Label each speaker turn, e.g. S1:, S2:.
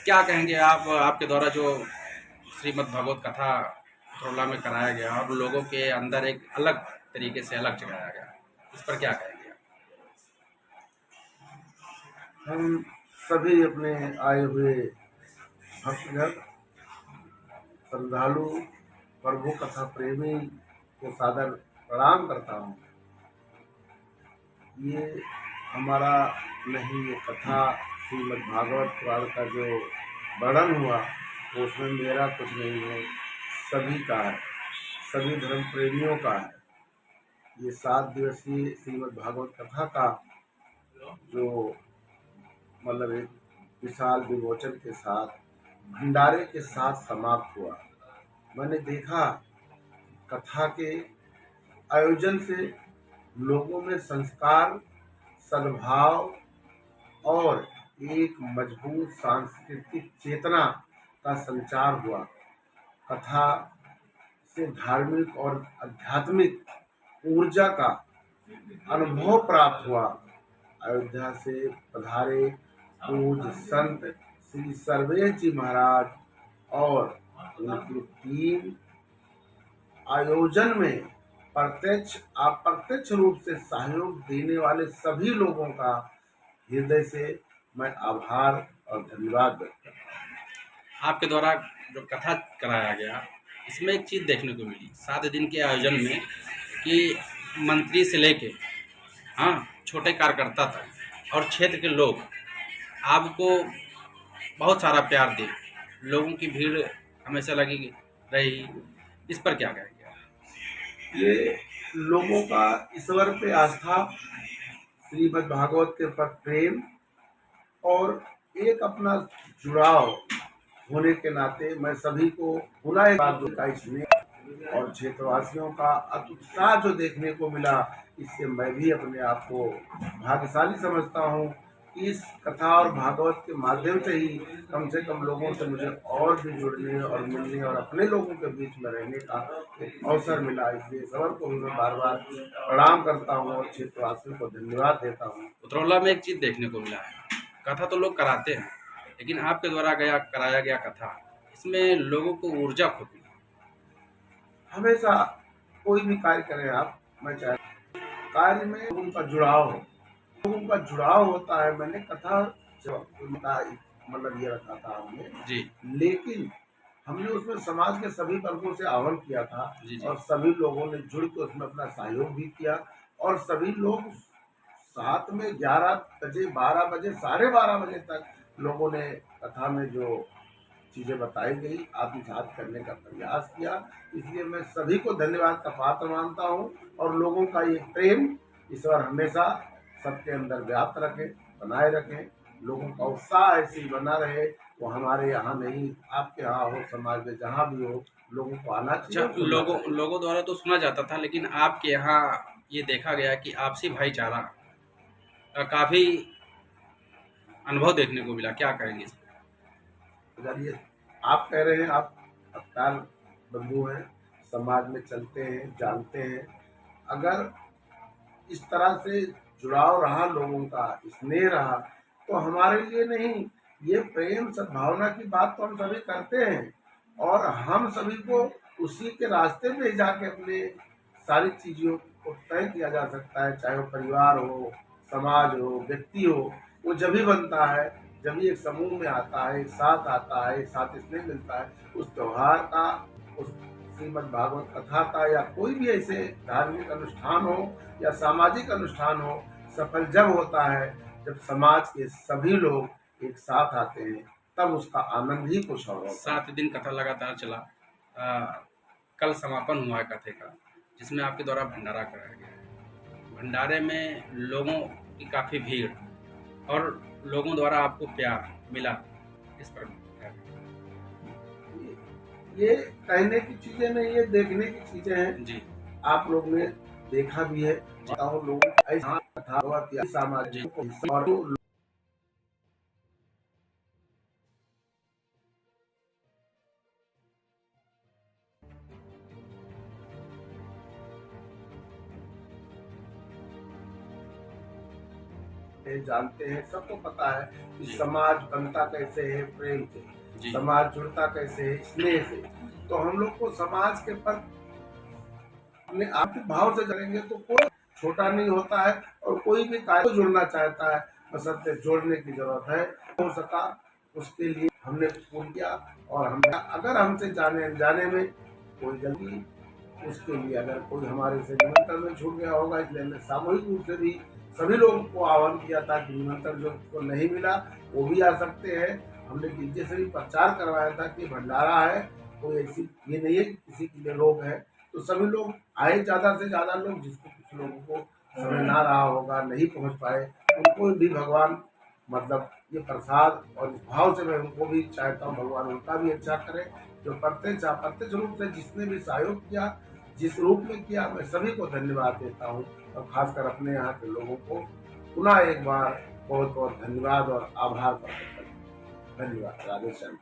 S1: क्या कहेंगे आप, आपके द्वारा जो श्रीमद् भागवत कथा उत्तरौला में कराया गया और लोगों के अंदर एक अलग तरीके से अलग जगाया गया, इस पर क्या कहेंगे आप?
S2: हम सभी अपने आए हुए भक्तजन श्रद्धालु प्रभु कथा प्रेमी को सादर प्रणाम करता हूँ। ये हमारा नहीं, ये कथा श्रीमद् भागवत पुराण का जो वर्णन हुआ वो उसमें मेरा कुछ नहीं है, सभी का है, सभी धर्म प्रेमियों का है। ये 7 दिवसीय श्रीमद् भागवत कथा का जो मतलब एक विशाल विमोचन के साथ भंडारे के साथ समाप्त हुआ। मैंने देखा कथा के आयोजन से लोगों में संस्कार, सद्भाव और एक मजबूत सांस्कृतिक चेतना का संचार हुआ। कथा से धार्मिक और आध्यात्मिक ऊर्जा का अनुभव प्राप्त हुआ। अयोध्या से पधारे पूज्य संत श्री सर्वेश जी महाराज और उनकी टीम आयोजन में प्रत्यक्ष अप्रत्यक्ष रूप से सहयोग देने वाले सभी लोगों का हृदय से मैं आभार और धन्यवाद व्यक्त करता हूँ।
S1: आपके द्वारा जो कथा कराया गया, इसमें एक चीज़ देखने को मिली 7 दिन के आयोजन में कि मंत्री से लेके हाँ छोटे कार्यकर्ता तक और क्षेत्र के लोग आपको बहुत सारा प्यार दिए, लोगों की भीड़ हमेशा लगी रही, इस पर क्या कहेंगे?
S2: ये लोगों का ईश्वर पे आस्था, श्रीमद् भागवत के प्रति प्रेम और एक अपना जुड़ाव होने के नाते मैं सभी को पुनः एक बार का स्नेह और क्षेत्रवासियों का अत्युत्साह जो देखने को मिला, इससे मैं भी अपने आप को भाग्यशाली समझता हूँ। इस कथा और भागवत के माध्यम से कम लोगों से मुझे और भी जुड़ने और मिलने और अपने लोगों के बीच में रहने का एक अवसर मिला। इसलिए सबर को भी मैं बार बार प्रणाम करता हूँ और क्षेत्रवासियों को धन्यवाद देता हूँ।
S1: उत्तरौला में एक चीज़ देखने को मिला है, कथा तो लोग कराते हैं, लेकिन आपके द्वारा कराया गया कथा, इसमें लोगों को ऊर्जा खूब मिली।
S2: हमेशा कोई भी कार्य करें आप, मैं चाहे कार्य में उनका जुड़ाव हो, लोगों का जुड़ाव होता है। मैंने कथा का मतलब ये रखा था हमने
S1: जी
S2: लेकिन हमने उसमें समाज के सभी वर्गों से आह्वान किया था
S1: जी जी।
S2: और सभी लोगों ने जुड़ के उसमें अपना सहयोग भी किया और सभी लोग साथ में 11 बजे 12 बजे 12:30 बजे तक लोगों ने कथा में जो चीजें बताई गई आत्मसात करने का प्रयास किया। इसलिए मैं सभी को धन्यवाद का पात्र मानता हूँ और लोगों का ये प्रेम ईश्वर हमेशा सबके अंदर व्याप्त रखे, बनाए रखे। लोगों का उत्साह ऐसे ही बना रहे। वो हमारे यहाँ नहीं, आपके यहाँ हो, समाज में जहाँ भी हो, लोगों को आना
S1: अच्छा,
S2: चाहिए और सुनना चाहिए।
S1: लोगों द्वारा तो सुना जाता था, लेकिन आपके यहाँ ये देखा गया कि आपसी भाईचारा का काफ़ी अनुभव देखने को मिला, क्या कहेंगे इस पर?
S2: अगर ये आप कह रहे हैं, आप पत्रकार बंधु हैं, समाज में चलते हैं, जानते हैं, अगर इस तरह से जुड़ाव रहा, लोगों का स्नेह रहा, तो हमारे लिए नहीं, ये प्रेम सद्भावना की बात तो हम सभी करते हैं और हम सभी को उसी के रास्ते पे जाके अपने सारी चीजों को तय किया जा सकता है। चाहे वो परिवार हो, समाज हो, व्यक्ति हो, वो जब भी बनता है जब भी एक समूह में आता है, एक साथ आता है, एक साथ स्नेह मिलता है। उस त्योहार का, उस श्रीमद् भागवत कथा का या कोई भी ऐसे धार्मिक अनुष्ठान हो या सामाजिक अनुष्ठान हो, सफल जब होता है जब समाज के सभी लोग एक साथ आते हैं, तब उसका आनंद ही कुछ और होता है।
S1: 7 दिन कथा लगातार चला। कल समापन हुआ है कथे का, जिसमें आपके द्वारा भंडारा कराया गया है। भंडारे में लोगों की काफ़ी भीड़ और लोगों द्वारा आपको प्यार मिला, इस पर क्या कहेंगे?
S2: ये कहने की चीजें नहीं, ये देखने की चीजें हैं।
S1: जी
S2: आप लोग ने देखा भी है,
S1: जी
S2: लोगों ऐसा कथा हुआ कि
S1: जी।
S2: सामाजिक और जानते हैं, सबको पता है कि
S1: जी
S2: समाज बनता कैसे है, प्रेम से।
S1: जी
S2: समाज जुड़ता कैसे है, स्नेह से। तो हम लोग को समाज के प्रति अपने आर्थिक भाव से करेंगे तो कोई छोटा नहीं होता है, और कोई भी कार्य जुड़ना चाहता है, बशर्ते जोड़ने की जरूरत है। हो सका उसके लिए हमने पूर्ण किया, और हमने अगर हमसे जाने अनजाने में कोई गलती, उसके लिए अगर कोई हमारे से निमंत्रण में छूट गया होगा, इसलिए हमने सामूहिक रूप से भी सभी लोगों को आह्वान किया था कि निमंत्रण जो को नहीं मिला वो भी आ सकते हैं। हमने डीजे से भी प्रचार करवाया था कि भंडारा है, कोई ऐसी ये नहीं है कि किसी के लिए रोक है। तो सभी लोग आए, ज़्यादा से ज़्यादा लोग, जिसको कुछ लोगों को समय ना रहा होगा, नहीं पहुंच पाए, उनको भी भगवान मतलब ये प्रसाद और इस भाव से मैं उनको भी चाहता हूँ भगवान उनका भी अच्छा करे। जो प्रत्यक्ष रूप से जिसने भी सहयोग किया, जिस रूप में किया, मैं सभी को धन्यवाद देता हूँ, और खासकर अपने यहाँ के लोगों को पुनः एक बार बहुत बहुत धन्यवाद और आभार प्रकट करता हूँ। धन्यवाद। राधे श्याम।